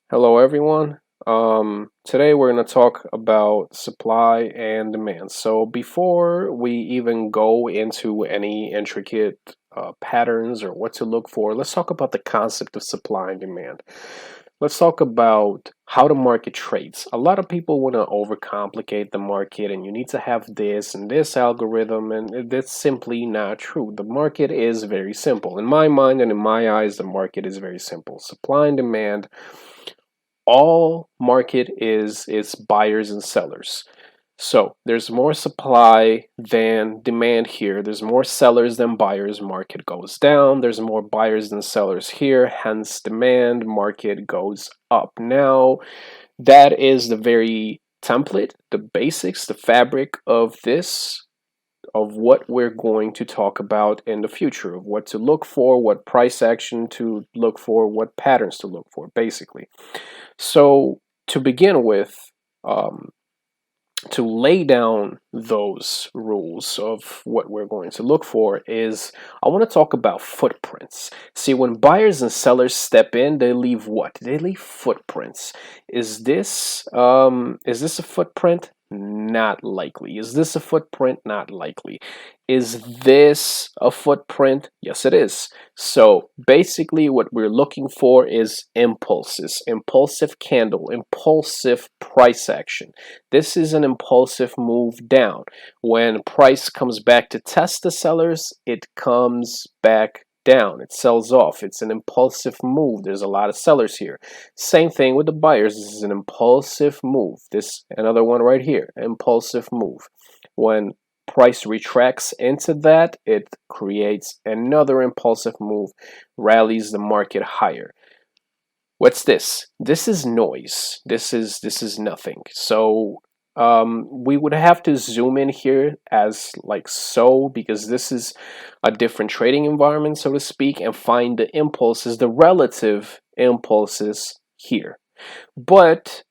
Hello, everyone. Today we're going to talk about supply and demand. So before we even go into any intricate patterns or what to look for, let's talk about the concept of supply and demand. Let's talk about how the market trades. A lot of people want to overcomplicate the market, and you need to have this and this algorithm, and that's simply not true. The market is very simple. In my mind and in my eyes, the market is very simple. Supply and demand, all market is buyers and sellers. So there's more supply than demand here. There's more sellers than buyers, market goes down. There's more buyers than sellers here, hence demand, market goes up. Now, that is the very template, the basics, the fabric of this, of what we're going to talk about in the future, of what to look for, what price action to look for, what patterns to look for, basically. So to begin with, to lay down those rules of what we're going to look for is I want to talk about footprints. See, when buyers and sellers step in, they leave what? They leave footprints. Is this a footprint? Not likely. Is this a footprint? Not likely. Is this a footprint? Yes, it is. So basically what we're looking for is impulses, impulsive candle, impulsive price action. This is an impulsive move down. When price comes back to test the sellers, it comes back down. It sells off. It's an impulsive move. There's a lot of sellers here. Same thing with the buyers. This is an impulsive move. This, another one right here, impulsive move. When price retracts into that, it creates another impulsive move, rallies the market higher. What's this? This is noise. This is nothing. So we would have to zoom in here as like so, because this is a different trading environment, so to speak, and find the impulses, the relative impulses here. But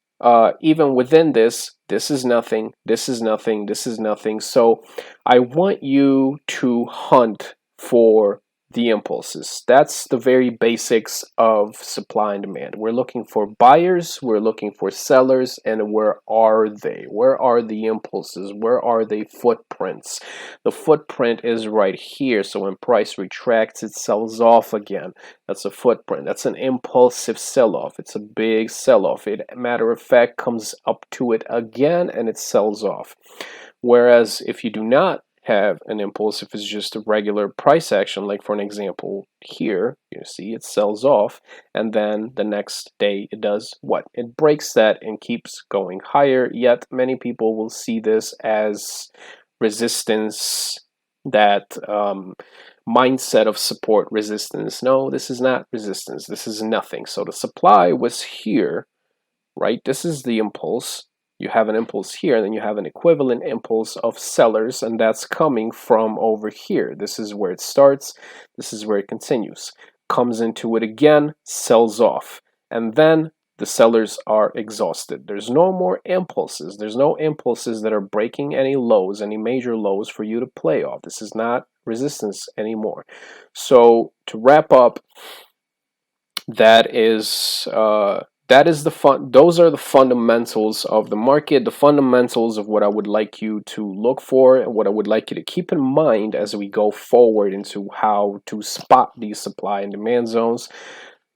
even within this is nothing, this is nothing, this is nothing. So I want you to hunt for the impulses. That's the very basics of supply and demand. We're looking for buyers, we're looking for sellers, and where are they? Where are the impulses? Where are the footprints? The footprint is right here. So when price retracts, it sells off again. That's a footprint. That's an impulsive sell-off. It's a big sell-off. It, matter of fact, comes up to it again and it sells off. Whereas if you do not have an impulsive, is just a regular price action, like for an example here, you see it sells off, and then the next day it does what? It breaks that and keeps going higher. Yet many people will see this as resistance, that mindset of support resistance. No, this is not resistance. This is nothing. So the supply was here, right? This is the impulse. You have an impulse here, and then you have an equivalent impulse of sellers, and that's coming from over here. This is where it starts. This is where it continues. Comes into it again, sells off. And then the sellers are exhausted. There's no more impulses. There's no impulses that are breaking any lows, any major lows for you to play off. This is not resistance anymore. So to wrap up, that is those are the fundamentals of the market, the fundamentals of what I would like you to look for and what I would like you to keep in mind as we go forward into how to spot these supply and demand zones.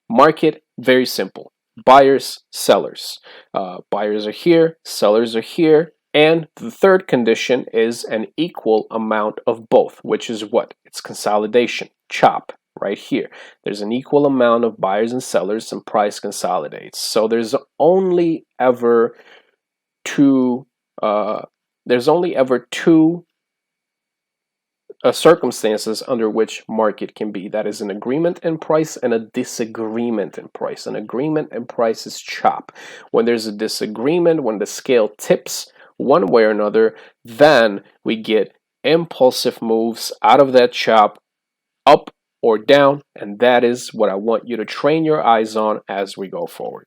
Market, very simple. Buyers, sellers. Buyers are here, sellers are here. And the third condition is an equal amount of both, which is what? It's consolidation, chop. Right here, there's an equal amount of buyers and sellers, and price consolidates. So there's only ever two circumstances under which market can be. That is an agreement in price and a disagreement in price. An agreement in price is chop. When there's a disagreement, when the scale tips one way or another, then we get impulsive moves out of that chop, up or down, and that is what I want you to train your eyes on as we go forward.